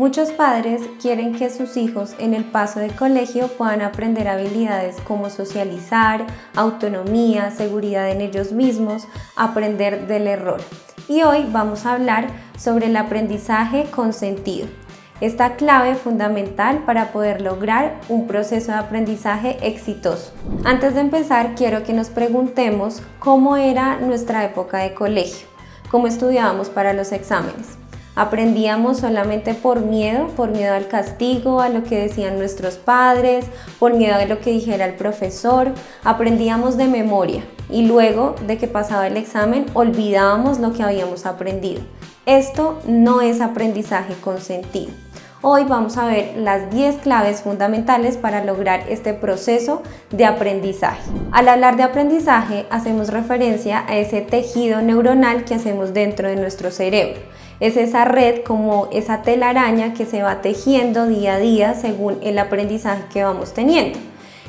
Muchos padres quieren que sus hijos en el paso de colegio puedan aprender habilidades como socializar, autonomía, seguridad en ellos mismos, aprender del error. Y hoy vamos a hablar sobre el aprendizaje con sentido. Esta clave fundamental para poder lograr un proceso de aprendizaje exitoso. Antes de empezar, quiero que nos preguntemos cómo era nuestra época de colegio, cómo estudiábamos para los exámenes. ¿Aprendíamos solamente por miedo al castigo, a lo que decían nuestros padres, por miedo a lo que dijera el profesor? Aprendíamos de memoria y luego de que pasaba el examen olvidábamos lo que habíamos aprendido. Esto no es aprendizaje con sentido. Hoy vamos a ver las 10 claves fundamentales para lograr este proceso de aprendizaje. Al hablar de aprendizaje, hacemos referencia a ese tejido neuronal que hacemos dentro de nuestro cerebro. Es esa red, como esa telaraña que se va tejiendo día a día según el aprendizaje que vamos teniendo.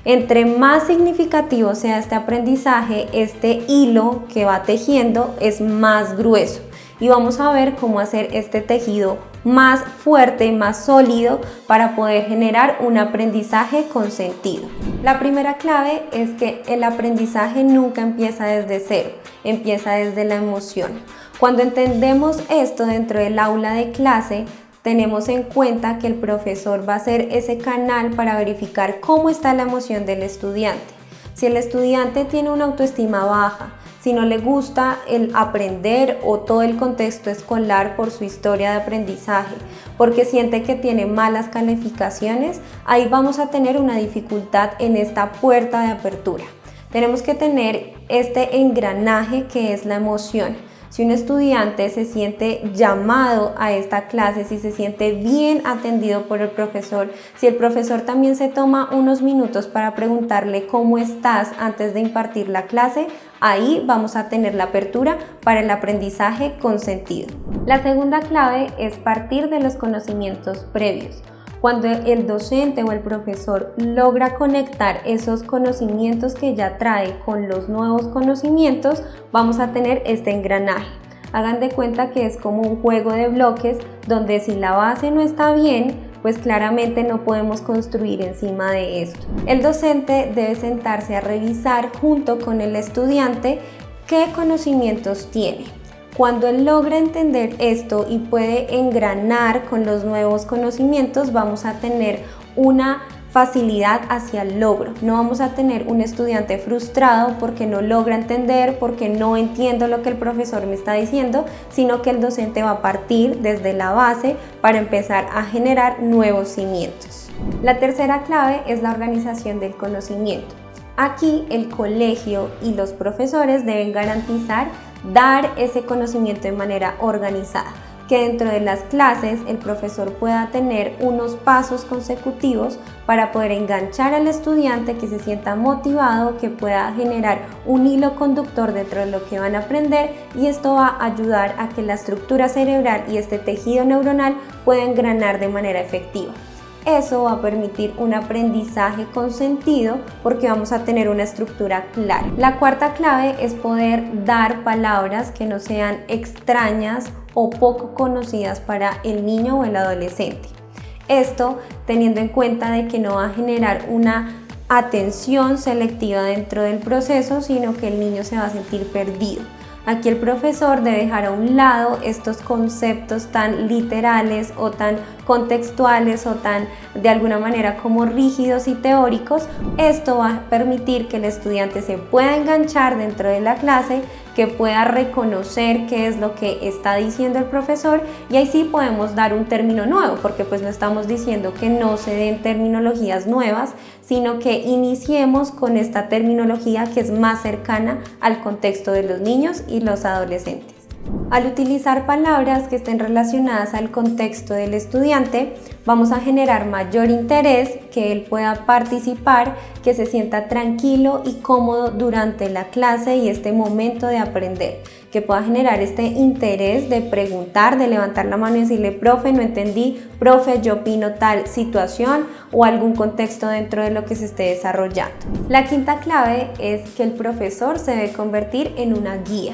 Entre más significativo sea este aprendizaje, este hilo que va tejiendo es más grueso. Y vamos a ver cómo hacer este tejido más fuerte, más sólido para poder generar un aprendizaje con sentido. La primera clave es que el aprendizaje nunca empieza desde cero, empieza desde la emoción. Cuando entendemos esto dentro del aula de clase, tenemos en cuenta que el profesor va a ser ese canal para verificar cómo está la emoción del estudiante. Si el estudiante tiene una autoestima baja, si no le gusta el aprender o todo el contexto escolar por su historia de aprendizaje, porque siente que tiene malas calificaciones, ahí vamos a tener una dificultad en esta puerta de apertura. Tenemos que tener este engranaje que es la emoción. Si un estudiante se siente llamado a esta clase, si se siente bien atendido por el profesor, si el profesor también se toma unos minutos para preguntarle cómo estás antes de impartir la clase, ahí vamos a tener la apertura para el aprendizaje con sentido. La segunda clave es partir de los conocimientos previos. Cuando el docente o el profesor logra conectar esos conocimientos que ya trae con los nuevos conocimientos, vamos a tener este engranaje. Hagan de cuenta que es como un juego de bloques donde si la base no está bien, pues claramente no podemos construir encima de esto. El docente debe sentarse a revisar junto con el estudiante qué conocimientos tiene. Cuando él logra entender esto y puede engranar con los nuevos conocimientos, vamos a tener una facilidad hacia el logro. No vamos a tener un estudiante frustrado porque no logra entender, porque no entiendo lo que el profesor me está diciendo, sino que el docente va a partir desde la base para empezar a generar nuevos cimientos. La tercera clave es la organización del conocimiento. Aquí el colegio y los profesores deben garantizar dar ese conocimiento de manera organizada, que dentro de las clases el profesor pueda tener unos pasos consecutivos para poder enganchar al estudiante, que se sienta motivado, que pueda generar un hilo conductor dentro de lo que van a aprender, y esto va a ayudar a que la estructura cerebral y este tejido neuronal pueda engranar de manera efectiva. Eso va a permitir un aprendizaje con sentido porque vamos a tener una estructura clara. La cuarta clave es poder dar palabras que no sean extrañas o poco conocidas para el niño o el adolescente. Esto teniendo en cuenta de que no va a generar una atención selectiva dentro del proceso, sino que el niño se va a sentir perdido. Aquí el profesor debe dejar a un lado estos conceptos tan literales o tan contextuales o tan de alguna manera como rígidos y teóricos. Esto va a permitir que el estudiante se pueda enganchar dentro de la clase, que pueda reconocer qué es lo que está diciendo el profesor, y ahí sí podemos dar un término nuevo, porque pues no estamos diciendo que no se den terminologías nuevas, sino que iniciemos con esta terminología que es más cercana al contexto de los niños y los adolescentes. Al utilizar palabras que estén relacionadas al contexto del estudiante, vamos a generar mayor interés, que él pueda participar, que se sienta tranquilo y cómodo durante la clase y este momento de aprender, que pueda generar este interés de preguntar, de levantar la mano y decirle: profe, no entendí, profe, yo opino tal situación, o algún contexto dentro de lo que se esté desarrollando. La quinta clave es que el profesor se debe convertir en una guía.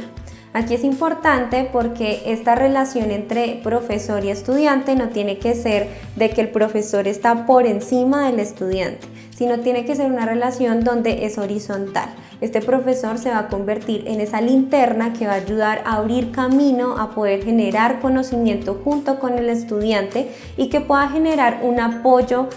Aquí es importante porque esta relación entre profesor y estudiante no tiene que ser de que el profesor está por encima del estudiante, sino tiene que ser una relación donde es horizontal. Este profesor se va a convertir en esa linterna que va a ayudar a abrir camino, a poder generar conocimiento junto con el estudiante y que pueda generar un apoyo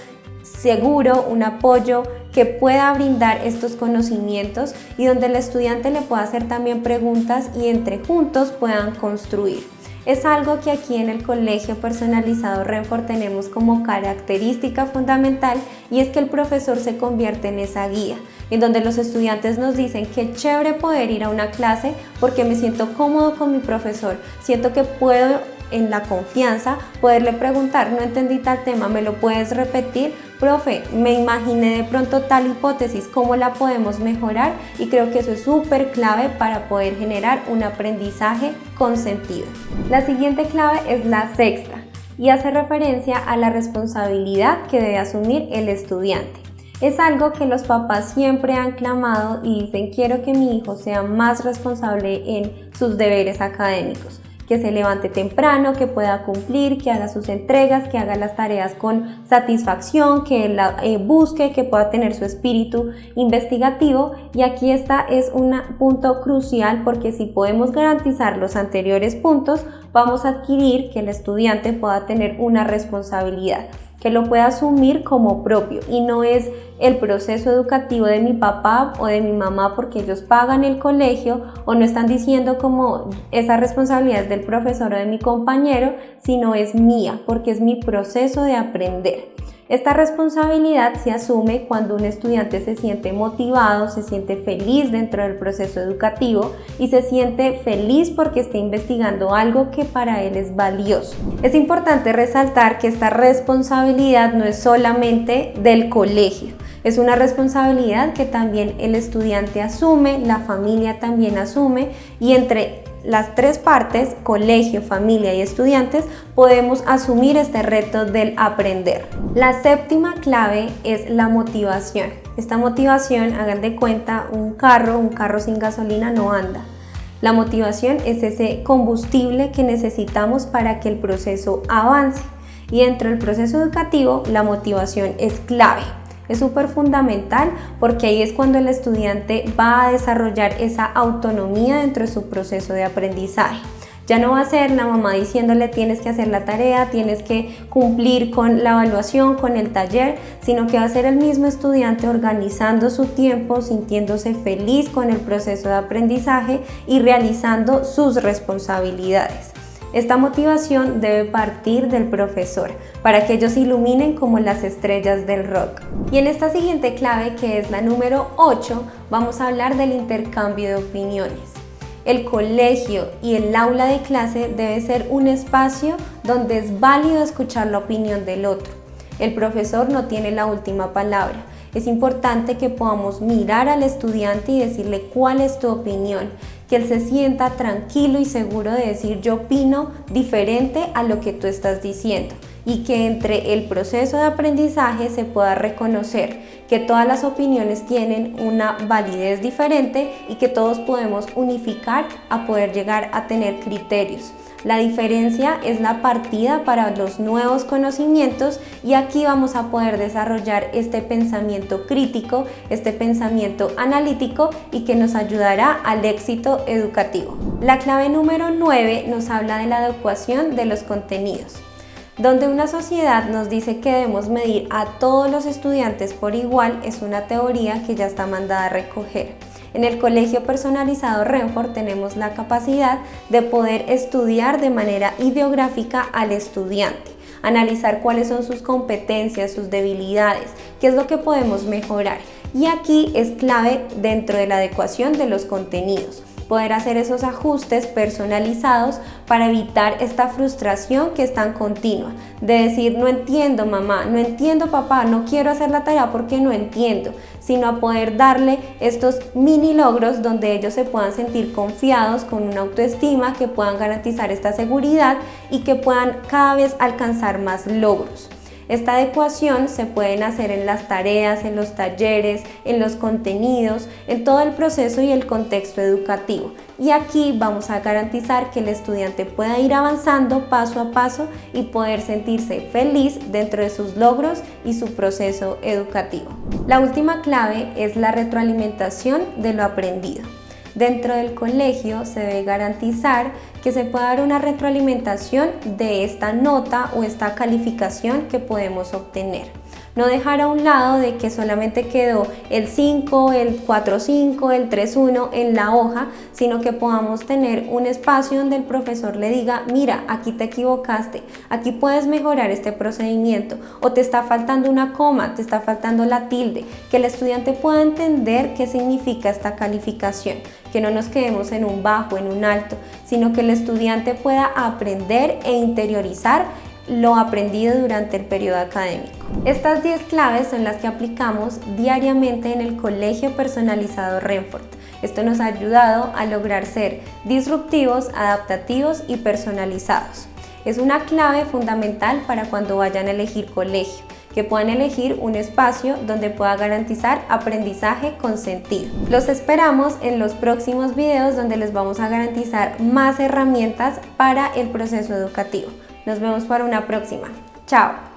seguro, un apoyo que pueda brindar estos conocimientos y donde el estudiante le pueda hacer también preguntas y entre juntos puedan construir. Es algo que aquí en el Colegio Personalizado Renfort tenemos como característica fundamental y es que el profesor se convierte en esa guía, en donde los estudiantes nos dicen que chévere poder ir a una clase porque me siento cómodo con mi profesor, siento que puedo en la confianza poderle preguntar, no entendí tal tema, ¿me lo puedes repetir? Profe, me imaginé de pronto tal hipótesis, ¿cómo la podemos mejorar? Y creo que eso es súper clave para poder generar un aprendizaje con sentido. La siguiente clave es la sexta y hace referencia a la responsabilidad que debe asumir el estudiante. Es algo que los papás siempre han clamado y dicen, quiero que mi hijo sea más responsable en sus deberes académicos, que se levante temprano, que pueda cumplir, que haga sus entregas, que haga las tareas con satisfacción, que la busque, que pueda tener su espíritu investigativo. Y aquí es un punto crucial porque si podemos garantizar los anteriores puntos, vamos a adquirir que el estudiante pueda tener una responsabilidad, que lo pueda asumir como propio y no es el proceso educativo de mi papá o de mi mamá porque ellos pagan el colegio o no están diciendo como esa responsabilidad es del profesor o de mi compañero, sino es mía porque es mi proceso de aprender. Esta responsabilidad se asume cuando un estudiante se siente motivado, se siente feliz dentro del proceso educativo y se siente feliz porque está investigando algo que para él es valioso. Es importante resaltar que esta responsabilidad no es solamente del colegio, es una responsabilidad que también el estudiante asume, la familia también asume y entre las tres partes, colegio, familia y estudiantes, podemos asumir este reto del aprender. La séptima clave es la motivación. Esta motivación, hagan de cuenta, un carro sin gasolina no anda. La motivación es ese combustible que necesitamos para que el proceso avance. Y dentro del proceso educativo, la motivación es clave. Es súper fundamental porque ahí es cuando el estudiante va a desarrollar esa autonomía dentro de su proceso de aprendizaje. Ya no va a ser la mamá diciéndole tienes que hacer la tarea, tienes que cumplir con la evaluación, con el taller, sino que va a ser el mismo estudiante organizando su tiempo, sintiéndose feliz con el proceso de aprendizaje y realizando sus responsabilidades. Esta motivación debe partir del profesor para que ellos iluminen como las estrellas del rock. Y en esta siguiente clave, que es la número 8, vamos a hablar del intercambio de opiniones. El colegio y el aula de clase debe ser un espacio donde es válido escuchar la opinión del otro. El profesor no tiene la última palabra. Es importante que podamos mirar al estudiante y decirle cuál es tu opinión, que él se sienta tranquilo y seguro de decir yo opino diferente a lo que tú estás diciendo y que entre el proceso de aprendizaje se pueda reconocer que todas las opiniones tienen una validez diferente y que todos podemos unificar a poder llegar a tener criterios. La diferencia es la partida para los nuevos conocimientos y aquí vamos a poder desarrollar este pensamiento crítico, este pensamiento analítico y que nos ayudará al éxito educativo. La clave número 9 nos habla de la adecuación de los contenidos. Donde una sociedad nos dice que debemos medir a todos los estudiantes por igual es una teoría que ya está mandada a recoger. En el Colegio Personalizado Renfort tenemos la capacidad de poder estudiar de manera ideográfica al estudiante, analizar cuáles son sus competencias, sus debilidades, qué es lo que podemos mejorar. Y aquí es clave dentro de la adecuación de los contenidos, poder hacer esos ajustes personalizados para evitar esta frustración que es tan continua, de decir no entiendo mamá, no entiendo papá, no quiero hacer la tarea porque no entiendo, sino a poder darle estos mini logros donde ellos se puedan sentir confiados con una autoestima, que puedan garantizar esta seguridad y que puedan cada vez alcanzar más logros. Esta adecuación se pueden hacer en las tareas, en los talleres, en los contenidos, en todo el proceso y el contexto educativo. Y aquí vamos a garantizar que el estudiante pueda ir avanzando paso a paso y poder sentirse feliz dentro de sus logros y su proceso educativo. La última clave es la retroalimentación de lo aprendido. Dentro del colegio se debe garantizar que se pueda dar una retroalimentación de esta nota o esta calificación que podemos obtener. No dejar a un lado de que solamente quedó el 5, el 4.5, el 3.1 en la hoja, sino que podamos tener un espacio donde el profesor le diga, mira, aquí te equivocaste, aquí puedes mejorar este procedimiento, o te está faltando una coma, te está faltando la tilde, que el estudiante pueda entender qué significa esta calificación, que no nos quedemos en un bajo, en un alto, sino que el estudiante pueda aprender e interiorizar lo aprendido durante el periodo académico. Estas 10 claves son las que aplicamos diariamente en el Colegio Personalizado Renfort. Esto nos ha ayudado a lograr ser disruptivos, adaptativos y personalizados. Es una clave fundamental para cuando vayan a elegir colegio, que puedan elegir un espacio donde pueda garantizar aprendizaje con sentido. Los esperamos en los próximos videos donde les vamos a garantizar más herramientas para el proceso educativo. Nos vemos para una próxima. ¡Chao!